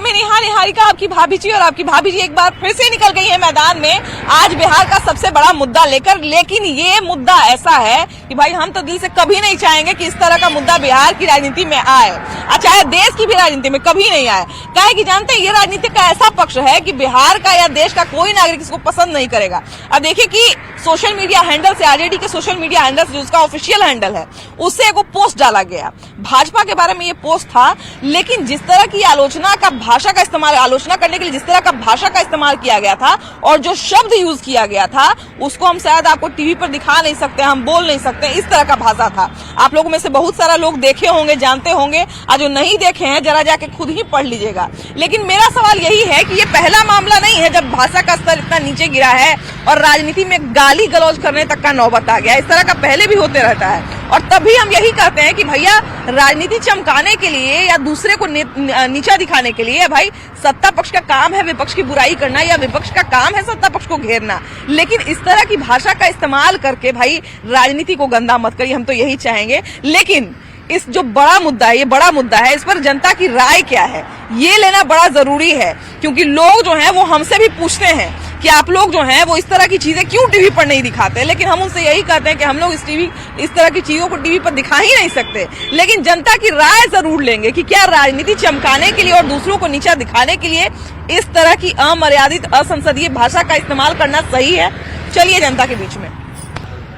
में निहारिका आपकी भाभी जी, और आपकी भाभी जी एक बार फिर से निकल गई है मैदान में आज बिहार का सबसे बड़ा मुद्दा लेकर। लेकिन ये मुद्दा ऐसा है कि भाई हम तो दिल से कभी नहीं चाहेंगे कि इस तरह का मुद्दा बिहार की राजनीति में आए, चाहे देश की भी राजनीति में कभी नहीं आए। काहे कि जानते हैं ये राजनीति का ऐसा पक्ष है कि बिहार का या देश का कोई नागरिक इसको पसंद नहीं करेगा। अब देखिए कि सोशल मीडिया हैंडल से, आरजेडी के सोशल मीडिया हैंडल से, जो उसका ऑफिशियल हैंडल है, उससे एक पोस्ट डाला गया। भाजपा के बारे में ये पोस्ट था, लेकिन जिस तरह की आलोचना का भाषा का इस्तेमाल, आलोचना करने के लिए जिस तरह का भाषा का इस्तेमाल किया गया था और जो शब्द यूज किया गया था, उसको हम शायद आपको टीवी पर दिखा नहीं सकते, हम बोल नहीं सकते, इस तरह का भाषा था। आप लोगों में से बहुत सारा लोग देखे होंगे, जानते होंगे, और जो नहीं देखे हैं जरा जाके खुद ही पढ़ लीजिएगा। लेकिन मेरा सवाल यही है कि ये पहला मामला नहीं है जब भाषा का स्तर इतना नीचे गिरा है और राजनीति में गाली गलौज करने तक का नौबत आ गया। इस तरह का पहले भी होते रहता है, और तभी हम यही कहते हैं कि भैया राजनीति चमकाने के लिए या दूसरे को नीचा दिखाने के लिए, भाई सत्ता पक्ष का काम है विपक्ष की बुराई करना, या विपक्ष का काम है सत्ता पक्ष को घेरना। लेकिन इस तरह की भाषा का इस्तेमाल करके भाई राजनीति को गंदा मत करिए, हम तो यही चाहेंगे। लेकिन इस जो बड़ा मुद्दा है, ये बड़ा मुद्दा है, इस पर जनता की राय क्या है ये लेना बड़ा जरूरी है, क्योंकि लोग जो हैं वो हमसे भी पूछते हैं कि आप लोग जो हैं वो इस तरह की चीजें क्यों टीवी पर नहीं दिखाते। लेकिन हम उनसे यही कहते हैं कि हम लोग इस तरह की चीजों को टीवी पर दिखा ही नहीं सकते, लेकिन जनता की राय जरूर लेंगे कि क्या राजनीति चमकाने के लिए और दूसरों को नीचा दिखाने के लिए इस तरह की अमर्यादित असंसदीय भाषा का इस्तेमाल करना सही है। चलिए जनता के बीच में,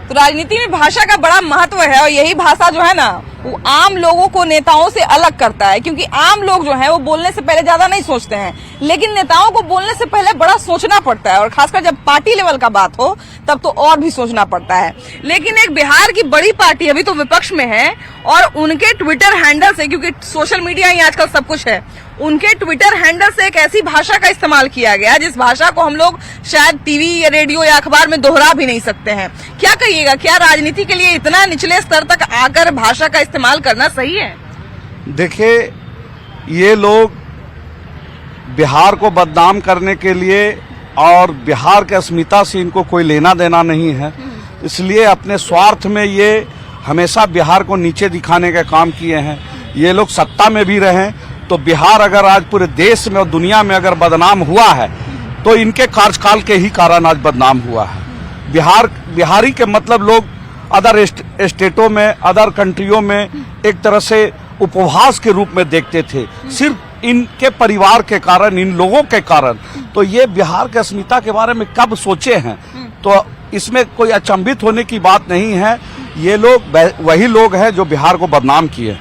तो राजनीति में भाषा का बड़ा महत्व है, और यही भाषा जो है ना वो आम लोगों को नेताओं से अलग करता है, क्योंकि आम लोग जो है वो बोलने से पहले ज्यादा नहीं सोचते हैं, लेकिन नेताओं को बोलने से पहले बड़ा सोचना पड़ता है, और खासकर जब पार्टी लेवल का बात हो तब तो और भी सोचना पड़ता है। लेकिन एक बिहार की बड़ी पार्टी अभी तो विपक्ष में है, और उनके ट्विटर हैंडल से, क्योंकि सोशल मीडिया ही आजकल सब कुछ है, उनके ट्विटर हैंडल से एक ऐसी भाषा का इस्तेमाल किया गया जिस भाषा को हम लोग शायद टीवी या रेडियो या अखबार में दोहरा भी नहीं सकते हैं। क्या कहिएगा, क्या राजनीति के लिए इतना निचले स्तर तक आकर भाषा का इस्तेमाल करना सही है? देखिए, ये लोग बिहार को बदनाम करने के लिए और बिहार की अस्मिता से इनको कोई लेना देना नहीं है, इसलिए अपने स्वार्थ में ये हमेशा बिहार को नीचे दिखाने का काम किए हैं। ये लोग सत्ता में भी रहे तो बिहार अगर आज पूरे देश में और दुनिया में अगर बदनाम हुआ है तो इनके कार्यकाल के ही कारण आज बदनाम हुआ है। बिहारी के मतलब लोग अदर स्टेटों में, अदर कंट्रियों में एक तरह से उपहास के रूप में देखते थे, सिर्फ इनके परिवार के कारण, इन लोगों के कारण। तो ये बिहार के अस्मिता के बारे में कब सोचे हैं, तो इसमें कोई अचंभित होने की बात नहीं है। ये लोग वही लोग हैं जो बिहार को बदनाम किए।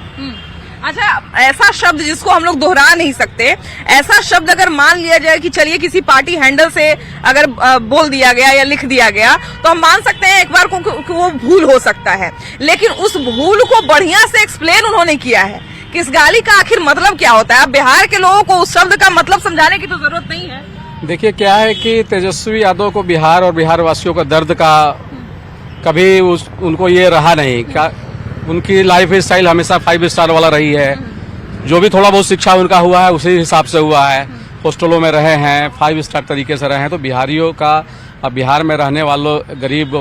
अच्छा, ऐसा शब्द जिसको हम लोग दोहरा नहीं सकते, ऐसा शब्द अगर मान लिया जाए कि चलिए किसी पार्टी हैंडल से अगर बोल दिया गया या लिख दिया गया तो हम मान सकते हैं एक बार को वो भूल हो सकता है, लेकिन उस भूल को बढ़िया से एक्सप्लेन उन्होंने किया है कि इस गाली का आखिर मतलब क्या होता है। अब बिहार के लोगों को उस शब्द का मतलब समझाने की तो जरूरत नहीं है। देखिए, क्या है कि तेजस्वी यादव को बिहार और बिहार वासियों का दर्द का कभी उनको ये रहा नहीं। क्या उनकी लाइफ स्टाइल हमेशा 5 स्टार वाला रही है, जो भी थोड़ा बहुत शिक्षा उनका हुआ है उसी हिसाब से हुआ है। हॉस्टलों में रहे हैं, 5 स्टार तरीके से रहे हैं। तो बिहारियों का, अब बिहार में रहने वालों गरीब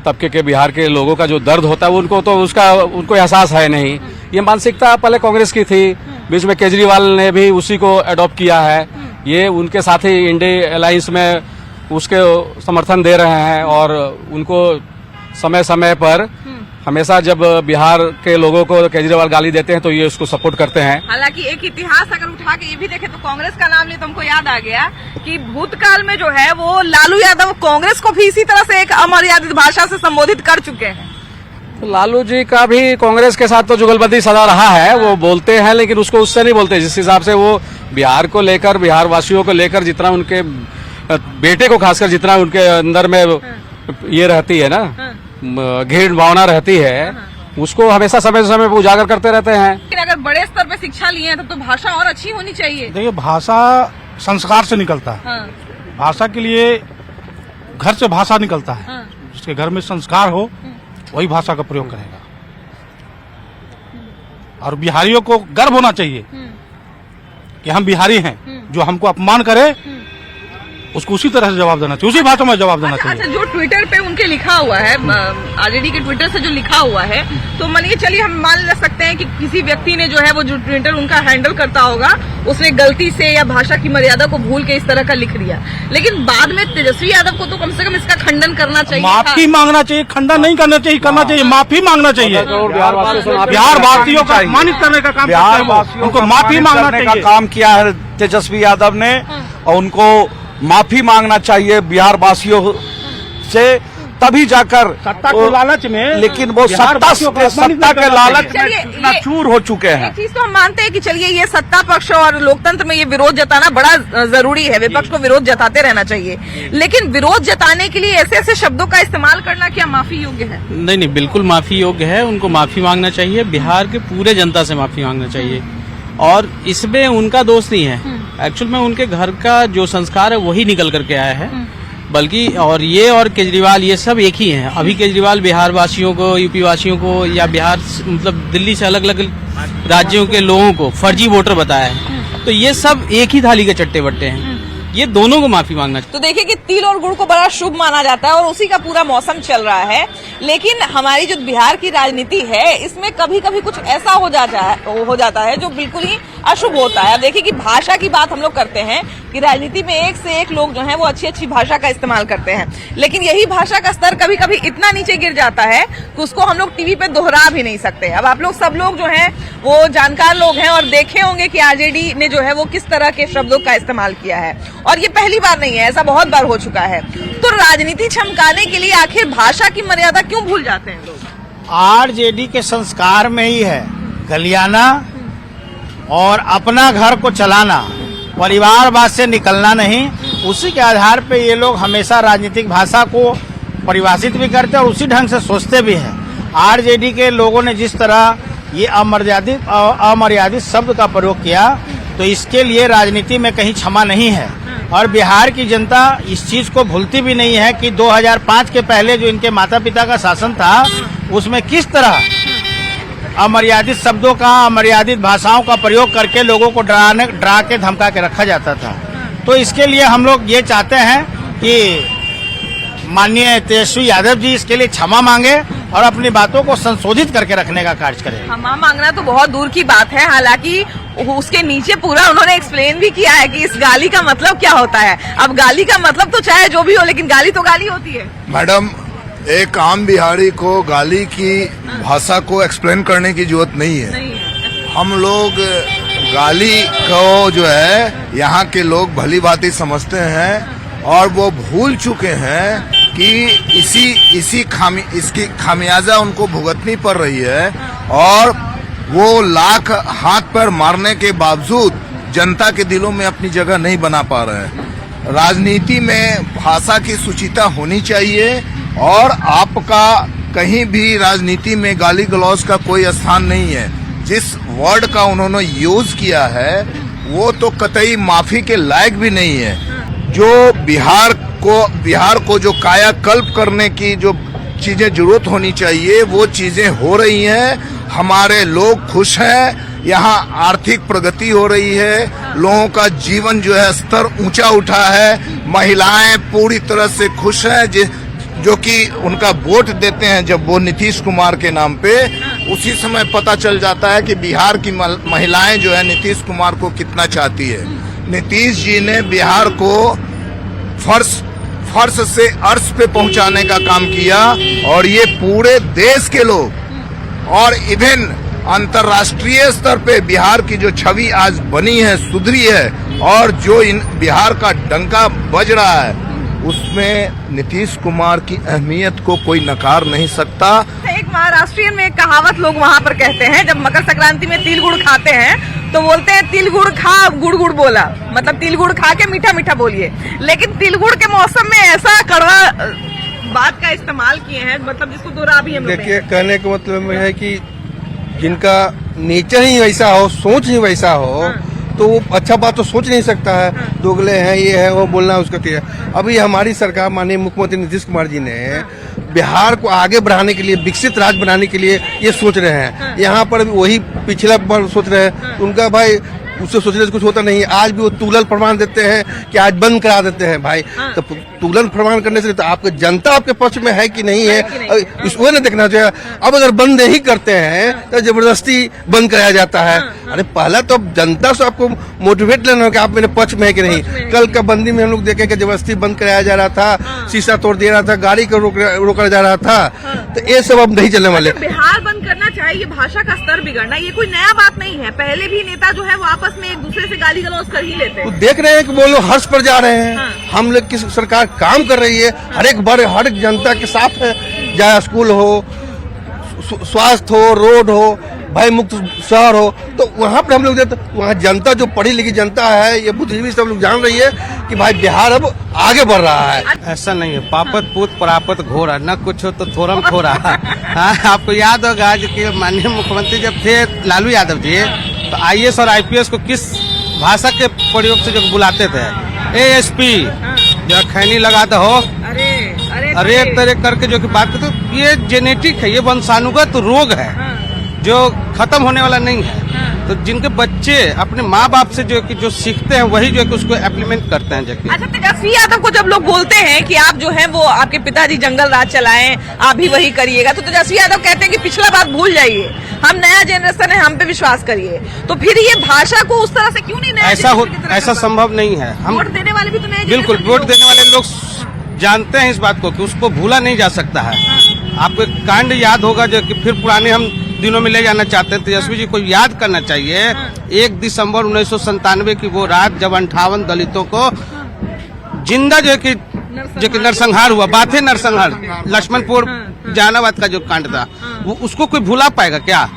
तबके के बिहार के लोगों का जो दर्द होता है उनको तो उनको एहसास है नहीं। ये मानसिकता पहले कांग्रेस की थी, बीच में केजरीवाल ने भी उसी को अडॉप्ट किया है। ये उनके साथ ही इंडिया अलायंस में उसके समर्थन दे रहे हैं, और उनको समय समय पर हमेशा जब बिहार के लोगों को केजरीवाल गाली देते हैं तो ये उसको सपोर्ट करते हैं। हालांकि एक इतिहास अगर उठा के ये भी देखें तो कांग्रेस का नाम ले तो हमको याद आ गया कि भूतकाल में जो है वो लालू यादव कांग्रेस को भी इसी तरह से एक अमर्यादित भाषा से संबोधित कर चुके हैं। तो लालू जी का भी कांग्रेस के साथ तो जुगलबंदी सदा रहा है, वो बोलते हैं लेकिन उसको उससे नहीं बोलते। जिस हिसाब से वो बिहार को लेकर, बिहार वासियों को लेकर, जितना उनके बेटे को खासकर जितना उनके अंदर में ये रहती है ना, घृणा भावना रहती है, उसको हमेशा समय समय पर उजागर करते रहते हैं। लेकिन अगर बड़े स्तर पे शिक्षा लिए हैं तब तो भाषा और अच्छी होनी चाहिए। देखिए, भाषा संस्कार से निकलता है। भाषा के लिए घर से भाषा निकलता है। जिसके घर में संस्कार हो वही भाषा का प्रयोग करेगा। और बिहारियों को गर्व होना चाहिए कि हम बिहारी हैं। जो हमको अपमान करे उसको उसी तरह से जवाब देना चाहिए, उसी भाषा में जवाब देना चाहिए। अच्छा, जो ट्विटर पे उनके लिखा हुआ है, आरजेडी के ट्विटर से जो लिखा हुआ है, तो मानिए चलिए हम मान ले सकते हैं कि किसी व्यक्ति ने जो है वो जो ट्विटर उनका हैंडल करता होगा उसने गलती से या भाषा की मर्यादा को भूल के इस तरह का लिख दिया, लेकिन बाद में तेजस्वी यादव को तो कम से कम इसका खंडन करना चाहिए, माफी मांगना चाहिए, खंडन नहीं करना चाहिए, करना चाहिए, माफी मांगना चाहिए। बिहार वासियों का सम्मानित करने का काम करते हैं वो, उनको माफी मांगना का काम किया है तेजस्वी यादव ने, और उनको माफी मांगना चाहिए बिहार वासियों से, तभी जाकर सत्ता के लालच में, लेकिन वो सत्ता के लालच में इतना चूर हो चुके हैं। एक चीज तो हम मानते हैं कि चलिए ये सत्ता पक्ष और लोकतंत्र में ये विरोध जताना बड़ा जरूरी है, विपक्ष को विरोध जताते रहना चाहिए, लेकिन विरोध जताने के लिए ऐसे ऐसे शब्दों का इस्तेमाल करना क्या माफी योग्य है? नहीं, बिल्कुल माफी योग्य है, उनको माफी मांगना चाहिए, बिहार के पूरे जनता से माफी मांगना चाहिए, और इसमें उनका दोष नहीं है। एक्चुअल में उनके घर का जो संस्कार है वही निकल करके आया है, बल्कि और केजरीवाल ये सब एक ही हैं। अभी केजरीवाल बिहार वासियों को, यूपी वासियों को या बिहार मतलब दिल्ली से अलग अलग राज्यों के लोगों को फर्जी वोटर बताया है, तो ये सब एक ही थाली के चट्टे बट्टे हैं, ये दोनों को माफी मांगना चाहिए। तो देखिए कि तिल और गुड़ को बड़ा शुभ माना जाता है और उसी का पूरा मौसम चल रहा है, लेकिन हमारी जो बिहार की राजनीति है इसमें कभी कभी कुछ ऐसा हो जाता है जो बिल्कुल ही अशुभ होता है। अब देखिए कि भाषा की बात हम लोग करते हैं कि राजनीति में एक से एक लोग जो हैं वो अच्छी अच्छी भाषा का इस्तेमाल करते हैं, लेकिन यही भाषा का स्तर कभी कभी इतना नीचे गिर जाता है कि उसको हम लोग टीवी पे दोहरा भी नहीं सकते। अब आप लोग सब लोग जो हैं वो जानकार लोग हैं और देखे होंगे कि आरजेडी ने जो है वो किस तरह के शब्दों का इस्तेमाल किया है, और ये पहली बार नहीं है, ऐसा बहुत बार हो चुका है। तो राजनीति चमकाने के लिए आखिर भाषा की मर्यादा क्यों भूल जाते हैं लोग? आरजेडी के संस्कार में ही है गलियाना और अपना घर को चलाना, परिवारवाद से निकलना नहीं। उसी के आधार पे ये लोग हमेशा राजनीतिक भाषा को परिभाषित भी करते हैं और उसी ढंग से सोचते भी हैं। आरजेडी के लोगों ने जिस तरह ये अमर्यादित शब्द का प्रयोग किया, तो इसके लिए राजनीति में कहीं क्षमा नहीं है, और बिहार की जनता इस चीज को भूलती भी नहीं है कि 2005 के पहले जो इनके माता पिता का शासन था उसमें किस तरह अमर्यादित शब्दों का, अमर्यादित भाषाओं का प्रयोग करके लोगों को डरा के धमका के रखा जाता था। तो इसके लिए हम लोग ये चाहते हैं कि माननीय तेजस्वी यादव जी इसके लिए क्षमा मांगे और अपनी बातों को संशोधित करके रखने का कार्य करें। क्षमा मांगना तो बहुत दूर की बात है, हालांकि उसके नीचे पूरा उन्होंने एक्सप्लेन भी किया है कि इस गाली का मतलब क्या होता है। अब गाली का मतलब तो चाहे जो भी हो, लेकिन गाली तो गाली होती है। मैडम, एक आम बिहारी को गाली की भाषा को एक्सप्लेन करने की जरूरत नहीं है। हम लोग गाली को जो है यहाँ के लोग भली भांति समझते हैं, और वो भूल चुके हैं कि इसकी खामियाजा उनको भुगतनी पड़ रही है, और वो लाख हाथ पैर मारने के बावजूद जनता के दिलों में अपनी जगह नहीं बना पा रहे हैं। राजनीति में भाषा की सुचिता होनी चाहिए, और आपका कहीं भी राजनीति में गाली गलौज का कोई स्थान नहीं है। जिस वर्ड का उन्होंने यूज किया है वो तो कतई माफी के लायक भी नहीं है। जो बिहार को जो कायाकल्प करने की जो चीजें जरूरत होनी चाहिए वो चीजें हो रही हैं। हमारे लोग खुश हैं, यहाँ आर्थिक प्रगति हो रही है, लोगों का जीवन जो है स्तर ऊंचा उठा है, महिलाएं पूरी तरह से खुश हैं, जो कि उनका वोट देते हैं जब वो नीतीश कुमार के नाम पे, उसी समय पता चल जाता है कि बिहार की महिलाएं जो है नीतीश कुमार को कितना चाहती है। नीतीश जी ने बिहार को फर्श से अर्श पे पहुंचाने का काम किया, और ये पूरे देश के लोग और इवन अंतर्राष्ट्रीय स्तर पे बिहार की जो छवि आज बनी है, सुधरी है, और जो इन बिहार का डंका बज रहा है उसमें नीतीश कुमार की अहमियत को कोई नकार नहीं सकता। एक महाराष्ट्रीय में एक कहावत लोग वहाँ पर कहते हैं, जब मकर संक्रांति में तिल गुड़ खाते हैं तो बोलते हैं तिल गुड़ खा गुड़ गुड़ बोला, मतलब तिल गुड़ खा के मीठा मीठा बोलिए। लेकिन तिल गुड़ के मौसम में ऐसा कड़वा बात का इस्तेमाल किए हैं, मतलब जिसको दोहरा भी हम देखिए, कहने का मतलब है कि जिनका नेचर ही वैसा हो, सोच ही वैसा हो, तो वो अच्छा बात तो सोच नहीं सकता है। दोगले हैं, ये है, वो बोलना उसका है। अभी हमारी सरकार माननीय मुख्यमंत्री नीतीश कुमार जी ने बिहार को आगे बढ़ाने के लिए, विकसित राज्य बनाने के लिए ये सोच रहे हैं। यहाँ पर वही पिछला बार सोच रहे हैं। उनका भाई उससे सोचने से कुछ होता नहीं है। आज भी वो तुलन प्रमाण देते हैं कि आज बंद करा देते हैं भाई। तो तुलन प्रमाण करने से तो आपको जनता आपके पक्ष में है कि नहीं है, इसको ना देखना चाहिए। अब अगर बंद नहीं करते हैं तो जबरदस्ती बंद कराया जाता है। अरे पहला तो जनता से आपको मोटिवेट लेना हो कि आप मेरे पक्ष में है कि नहीं। कल का बंदी में हम लोग देखे कि जबरदस्ती बंद कराया जा रहा था, शीशा तोड़ दिया रहा था, गाड़ी को रोका जा रहा था। तो ये सब अब नहीं चलने वाले। बिहार बंद करना चाहिए, भाषा का स्तर बिगड़ना ये कोई नया बात नहीं है। पहले भी नेता जो है वो आपस में एक दूसरे से गाली गलौज कर ही लेते तो हैं। देख रहे हैं कि वो लोग हर्ष पर जा रहे हैं। हम लोग की सरकार काम कर रही है, हर एक जनता के साथ है, चाहे स्कूल हो, स्वास्थ्य हो, रोड हो, भय मुक्त शहर हो। तो वहाँ पर हम लोग वहाँ जनता जो पढ़ी लिखी जनता है, ये बुद्धिजीवी सब लोग जान रही है कि भाई बिहार अब आगे बढ़ रहा है। ऐसा नहीं है, पापत पूत परापत घोरा, न कुछ हो तो थोरम खोरा। हाँ, आपको याद होगा आज कि माननीय मुख्यमंत्री जब थे लालू यादव जी, तो IAS और IPS को किस भाषा के प्रयोग से जो बुलाते थे, ASP जो खैनी लगाता हो, अरे तरह करके जो कि बात करते। ये जेनेटिक है, ये वंशानुगत रोग है जो खत्म होने वाला नहीं है। तो जिनके बच्चे अपने माँ बाप से जो सीखते हैं वही जो है कि उसको इम्प्लीमेंट करते हैं। जबकि अच्छा, तेजस्वी यादव को जब लोग बोलते हैं कि आप जो है वो आपके पिताजी जंगल राज चलाएं, आप भी वही करिएगा, तो तेजस्वी यादव कहते हैं कि पिछला बात भूल जाइए, हम नया जनरेशन है, हम पे विश्वास करिए। तो फिर ये भाषा को उस तरह से क्यों नहीं नया ऐसा संभव नहीं है। हम वोट देने वाले भी तो नए, बिल्कुल वोट देने वाले लोग जानते हैं इस बात को कि उसको भूला नहीं जा सकता है। आपको एक कांड याद होगा जो कि फिर पुराने हम दिनों में ले जाना चाहते हैं। तेजस्वी जी को याद करना चाहिए 1 दिसंबर 1997 की वो रात जब 58 दलितों को जिंदा जो कि नरसंहार हुआ, बाथे नरसंहार, लक्ष्मणपुर जहानाबाद का जो कांड था, वो उसको कोई भूला पाएगा क्या?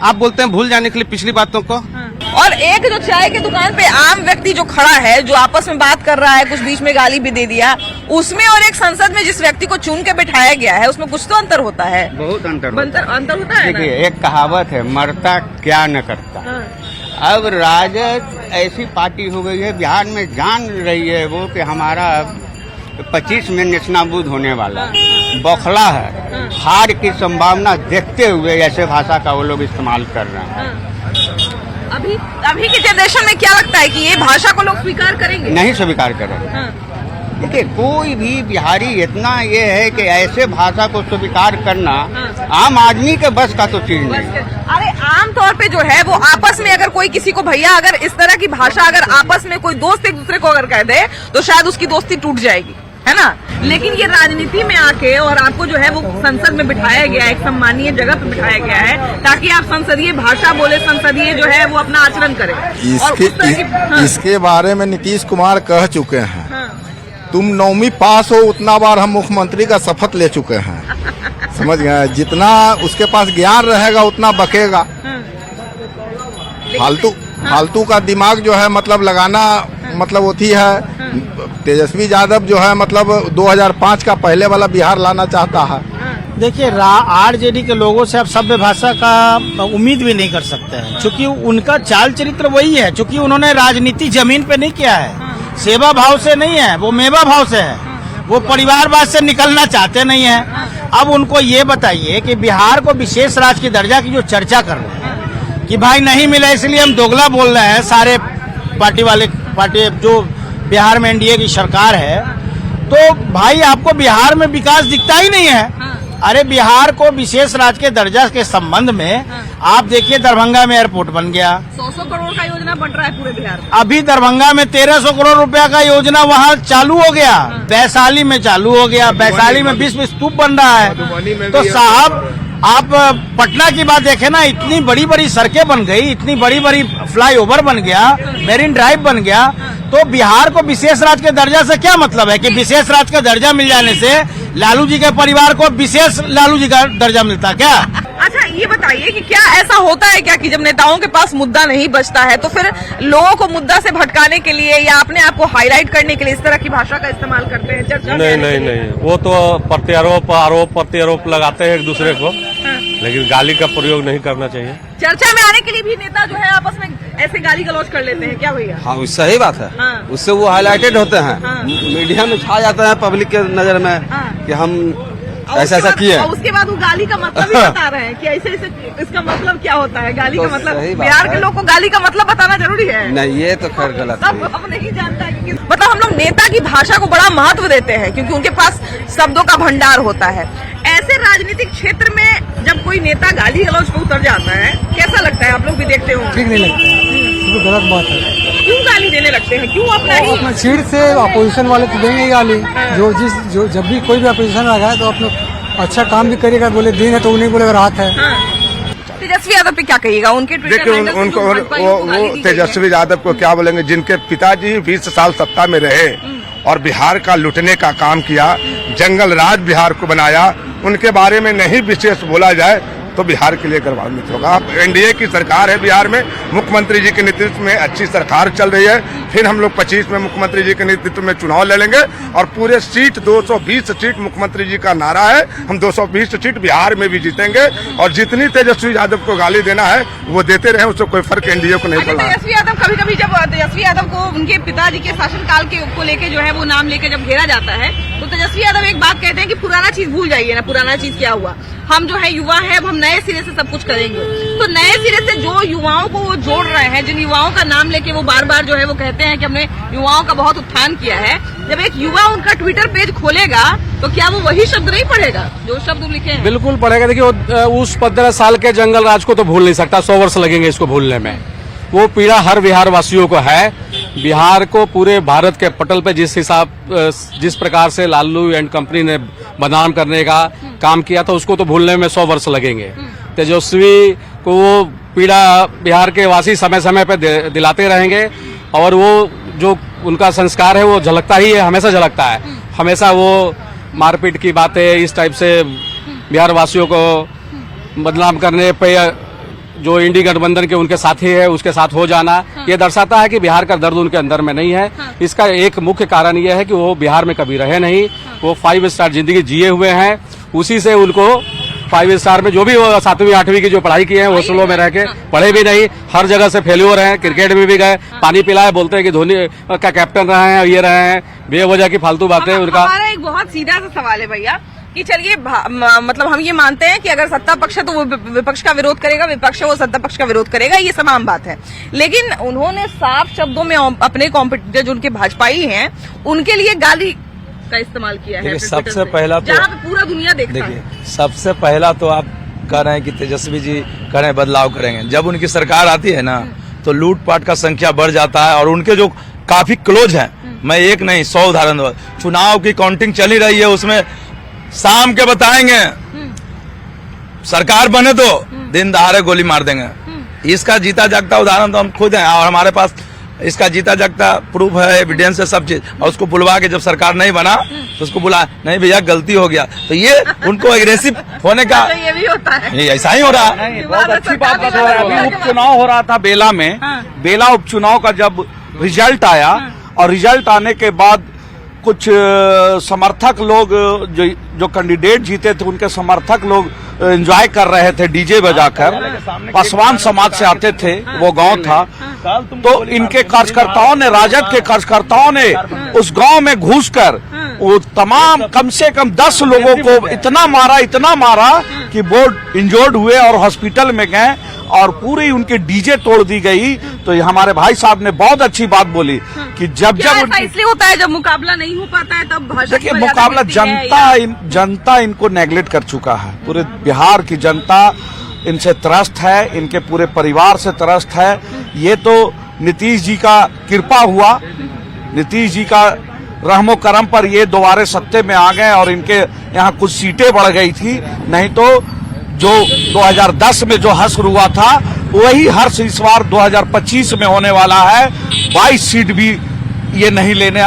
आप बोलते हैं भूल जाने के लिए पिछली बातों को। और एक जो चाय की दुकान पे आम व्यक्ति जो खड़ा है, जो आपस में बात कर रहा है, कुछ बीच में गाली भी दे दिया, उसमें और एक संसद में जिस व्यक्ति को चुन के बिठाया गया है, उसमें कुछ तो अंतर होता है। बहुत अंतर होता है। देखिए, एक कहावत है, मरता क्या न करता। अब राजद ऐसी पार्टी हो गई है, बिहार में जान रही है वो कि हमारा 25 में नेस्तनाबूद होने वाला, बौखला है। हार की संभावना देखते हुए ऐसे भाषा का वो लोग इस्तेमाल कर रहे हैं। अभी की जनरेशन में क्या लगता है कि ये भाषा को लोग स्वीकार करेंगे? नहीं स्वीकार करेंगे। देखिए, कोई भी बिहारी इतना ये है कि ऐसे भाषा को स्वीकार करना आम आदमी के बस का तो चीज नहीं। अरे आम तौर पे जो है वो आपस में अगर कोई किसी को भैया अगर इस तरह की भाषा अगर आपस में कोई दोस्त एक दूसरे को अगर कह दे तो शायद उसकी दोस्ती टूट जाएगी, है ना। लेकिन ये राजनीति में आके और आपको जो है वो संसद में बिठाया गया है, एक सम्मानीय जगह पे बिठाया गया है, ताकि आप संसदीय भाषा बोले, संसदीय जो है वो अपना आचरण करें। इसके बारे में नीतीश कुमार कह चुके हैं, तुम 9वीं पास हो उतना बार हम मुख्यमंत्री का शपथ ले चुके हैं। समझ गए, जितना उसके पास ज्ञान रहेगा उतना बकेगा। फालतू का दिमाग जो है मतलब लगाना मतलब होती है। तेजस्वी यादव जो है मतलब 2005 का पहले वाला बिहार लाना चाहता है। देखिए, RJD के लोगों से आप सभ्य भाषा का उम्मीद भी नहीं कर सकते हैं, क्योंकि उनका चाल चरित्र वही है। क्योंकि उन्होंने राजनीति जमीन पे नहीं किया है, सेवा भाव से नहीं है, वो मेवा भाव से है। वो परिवारवाद से निकलना चाहते नहीं है। अब उनको ये बताइए कि बिहार को विशेष राज्य की दर्जा की जो चर्चा कर रहे हैं कि भाई नहीं मिला इसलिए हम दोगला बोल रहे हैं, सारे पार्टी जो बिहार में NDA की सरकार है, तो भाई आपको बिहार में विकास दिखता ही नहीं है। अरे बिहार को विशेष राज्य के दर्जा के संबंध में आप देखिए, दरभंगा में एयरपोर्ट बन गया, 100 करोड़ का योजना बन रहा है पूरे बिहार में। अभी दरभंगा में 1300 करोड़ रुपया का योजना वहाँ चालू हो गया, वैशाली में चालू हो गया, वैशाली में विश्व स्तूप बन रहा है। तो साहब आप पटना की बात देखें ना, इतनी बड़ी बड़ी सड़कें बन गई, इतनी बड़ी बड़ी फ्लाईओवर बन गया, मेरीन ड्राइव बन गया। तो बिहार को विशेष राज्य के दर्जा से क्या मतलब है कि विशेष राज्य का दर्जा मिल जाने से लालू जी के परिवार को विशेष लालू जी का दर्जा मिलता क्या? अच्छा, ये बताइए कि क्या ऐसा होता है क्या कि जब नेताओं के पास मुद्दा नहीं बचता है तो फिर लोगों को मुद्दा से भटकाने के लिए या अपने आप को हाईलाइट करने के लिए इस तरह की भाषा का इस्तेमाल करते हैं? चर्चा नहीं, वो तो आरोप प्रत्यारोप लगाते हैं एक दूसरे को, लेकिन गाली का प्रयोग नहीं करना चाहिए। चर्चा में आने के लिए भी नेता जो है आपस में ऐसे गाली गलौज कर लेते हैं क्या भैया? हाँ, सही बात है। उससे वो हाईलाइटेड होते हैं, मीडिया में छा जाते हैं पब्लिक के नजर में कि हम और ऐसा उसके ऐसा बाद- किए और उसके बाद वो गाली का मतलब भी बता रहे हैं कि ऐसे ऐसे इसका मतलब क्या होता है गाली तो का मतलब। सही बात बिहार है। के लोग को गाली का मतलब बताना जरूरी है। नहीं, ये तो खैर गलत सब हम नहीं जानता कि मतलब हम लोग नेता की भाषा को बड़ा महत्व देते हैं क्योंकि उनके पास शब्दों का भंडार होता है। ऐसे राजनीतिक क्षेत्र में जब कोई नेता गाली गलौज पे उतर जाता है कैसा लगता है? आप लोग भी देखते हो। ठीक नहीं लगता, तो गलत बात है। क्यों गाली देने लगते हैं? क्यों अपना ही अपना सीट से अपोजिशन वाले तो देंगे ही गाली। जो जब भी कोई भी अपोजिशन आ गया तो अपना अच्छा काम भी करेगा, बोले दिन है तो उन्हें बोलेगा राहत है। तेजस्वी यादव पे क्या कहिएगा? उनके ट्विटर देखिए हैंडल से उनको जो 1.5 को गाली वो दी गई है। तेजस्वी यादव को क्या बोलेंगे, जिनके पिताजी 20 साल सत्ता में रहे और बिहार का लुटने का काम किया, जंगल राज बिहार को बनाया, उनके बारे में नहीं विशेष बोला जाए तो बिहार के लिए गौरवान्वित होगा। एनडीए की सरकार है बिहार में, मुख्यमंत्री जी के नेतृत्व में अच्छी सरकार चल रही है। फिर हम लोग 25 में मुख्यमंत्री जी के नेतृत्व में चुनाव ले लेंगे और पूरे सीट 220 सीट मुख्यमंत्री जी का नारा है। हम 220 सीट बिहार में भी जीतेंगे और जितनी तेजस्वी यादव को गाली देना है वो देते रहे, उससे कोई फर्क एनडीए को नहीं अच्छा, पड़ा। तेजस्वी यादव कभी कभी जब तेजस्वी यादव को उनके पिताजी के शासनकाल को लेके जो है वो नाम लेके जब घेरा जाता है तो तेजस्वी यादव एक बात कहते हैं कि पुराना चीज भूल जाइए ना, पुराना चीज क्या हुआ, हम जो है युवा है, अब हम नए सिरे से सब कुछ करेंगे। तो नए सिरे से जो युवाओं को वो जोड़ रहे हैं, जिन युवाओं का नाम लेके वो बार बार जो है वो कहते हैं कि हमने युवाओं का बहुत उत्थान किया है, जब एक युवा उनका ट्विटर पेज खोलेगा तो क्या वो वही शब्द नहीं पढ़ेगा जो शब्द लिखे हैं? बिल्कुल पड़ेगा। देखिए उस 15 साल के जंगल राज को तो भूल नहीं सकता, 100 वर्ष लगेंगे इसको भूलने में। वो पीड़ा हर बिहार वासियों को है। बिहार को पूरे भारत के पटल पे जिस प्रकार से लालू एंड कंपनी ने बदनाम करने का काम किया था उसको तो भूलने में 100 वर्ष लगेंगे। तेजस्वी को वो पीड़ा बिहार के वासी समय समय पे दिलाते रहेंगे और वो जो उनका संस्कार है वो झलकता ही है, हमेशा झलकता है। हमेशा वो मारपीट की बातें इस टाइप से बिहार वासियों को बदनाम करने पे जो इंडी गठबंधन के उनके साथी है उसके साथ हो जाना, ये दर्शाता है कि बिहार का दर्द उनके अंदर में नहीं है। इसका एक मुख्य कारण ये है कि वो बिहार में कभी रहे नहीं, वो 5 स्टार जिंदगी जिए हुए हैं। उसी से उनको 5 स्टार में जो भी 7वीं 8वीं की जो पढ़ाई की है होस्टलों में रह के पढ़े भी नहीं, हर जगह से फेल्योर हैं। क्रिकेट में भी गए, पानी पिलाए, बोलते हैं कि धोनी का कैप्टन रहे हैं, ये रहे हैं, बेवजह की फालतू बातें। उनका हमारा एक बहुत सीधा सा सवाल है भैया कि चलिए मतलब हम ये मानते हैं कि अगर सत्ता पक्ष है तो वो विपक्ष का विरोध करेगा, विपक्ष है वो सत्ता पक्ष का विरोध करेगा, ये तमाम बात है। लेकिन उन्होंने साफ शब्दों में अपने कॉम्पिटिटर जो उनके भाजपाई हैं उनके लिए गाली का इस्तेमाल किया है। सबसे पहला तो जहाँ पे पूरा दुनिया देखता है। सबसे पहला तो आप कह रहे हैं कि तेजस्वी जी कह रहे हैं बदलाव करेंगे। जब उनकी सरकार आती है ना तो लूटपाट का संख्या बढ़ जाता है और उनके जो काफी क्लोज हैं, मैं एक नहीं 100 उदाहरण दूंगा। चुनाव की काउंटिंग चली रही है, उसमें शाम के बताएंगे सरकार बने तो दिन दहाड़े गोली मार देंगे। इसका जीता जागता उदाहरण तो हम खुद हैं और हमारे पास इसका जीता जागता प्रूफ है, एविडेंस है, सब चीज। और उसको बुलवा के जब सरकार नहीं बना तो उसको बुला, नहीं भैया गलती हो गया, तो ये उनको एग्रेसिव होने का ये भी होता है, ये ऐसा ही हो रहा है। बहुत अच्छी बात बता रहे हैं। अभी उपचुनाव हो रहा था बेला में, बेला उपचुनाव का जब रिजल्ट आया और रिजल्ट आने के बाद कुछ समर्थक लोग जो कैंडिडेट जीते थे उनके समर्थक लोग एंजॉय कर रहे थे डीजे बजाकर, पासवान समाज से आते थे, वो गांव था। तो इनके कार्यकर्ताओं ने, राजद के कार्यकर्ताओं ने उस गांव में घुसकर वो तमाम कम से कम 10 लोगों को इतना मारा कि वो इंजर्ड हुए और हॉस्पिटल में गए और पूरी उनकी डीजे तोड़ दी गई। तो हमारे भाई साहब ने बहुत अच्छी बात बोली कि जब ऐसा इसलिए होता है जब मुकाबला नहीं हो पाता है तब भाषा देखिए मुकाबला जनता इनको नेगलेक्ट कर चुका है। पूरे बिहार की जनता इनसे त्रस्त है, इनके पूरे परिवार से त्रस्त है। ये तो नीतीश जी का कृपा हुआ, नीतीश जी का रहमो करम पर ये दोबारा सत्ते में आ गए और इनके यहाँ कुछ सीटें बढ़ गई थी, नहीं तो जो 2010 में जो हश्र हुआ था वही हर्ष इस बार 2025 में होने वाला है। 22 सीट भी ये नहीं लेने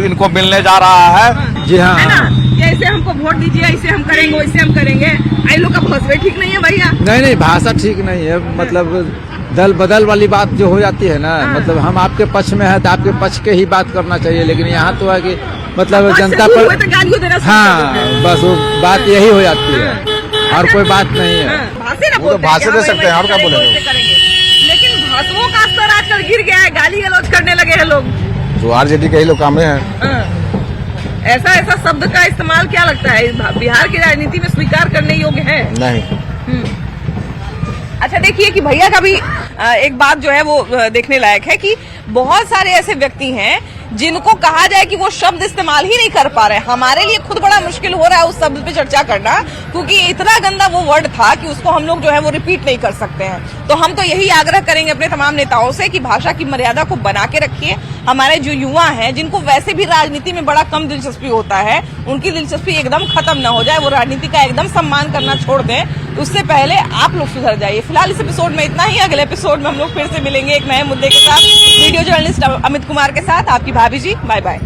इनको मिलने जा रहा है। जी हाँ, है ना, जैसे हमको वोट दीजिए, ऐसे हम करेंगे, वैसे हम करेंगे। आई लोग का भाषा ठीक नहीं है भैया। नहीं भाषा ठीक नहीं है, मतलब दल बदल वाली बात जो हो जाती है ना, मतलब हम आपके पक्ष में है तो आपके पक्ष के ही बात करना चाहिए। लेकिन यहाँ तो है कि मतलब जनता पर, हाँ बस वो बात यही हो जाती है और कोई बात नहीं है। वो तो भाषा दे सकते हैं और क्या बोलेंगे। लेकिन भाषाओं का स्तर आजकल गिर गया है, गाली गलौज करने लगे हैं लोग। जो आरजेडी के ही लोग कामे हैं, ऐसा शब्द का इस्तेमाल क्या लगता है बिहार की राजनीति में स्वीकार करने योग्य है? नहीं। अच्छा देखिए कि भैया का भी एक बात जो है वो देखने लायक है कि बहुत सारे ऐसे व्यक्ति हैं जिनको कहा जाए कि वो शब्द इस्तेमाल ही नहीं कर पा रहे। हमारे लिए खुद बड़ा मुश्किल हो रहा है उस शब्द पे चर्चा करना, क्योंकि इतना गंदा वो वर्ड था कि उसको हम लोग जो है वो रिपीट नहीं कर सकते हैं। तो हम तो यही आग्रह करेंगे अपने तमाम नेताओं से कि भाषा की मर्यादा को बना के रखिए। हमारे जो युवा हैं जिनको वैसे भी राजनीति में बड़ा कम दिलचस्पी होता है, उनकी दिलचस्पी एकदम खत्म न हो जाए, वो राजनीति का एकदम सम्मान करना छोड़ दें। उससे पहले आप लोग सुधर जाइए। फिलहाल इस एपिसोड में इतना ही। अगले एपिसोड में हम लोग फिर से मिलेंगे एक नए मुद्दे के साथ। वीडियो जर्नलिस्ट अमित कुमार के साथ आपकी भाभी जी। Bye bye.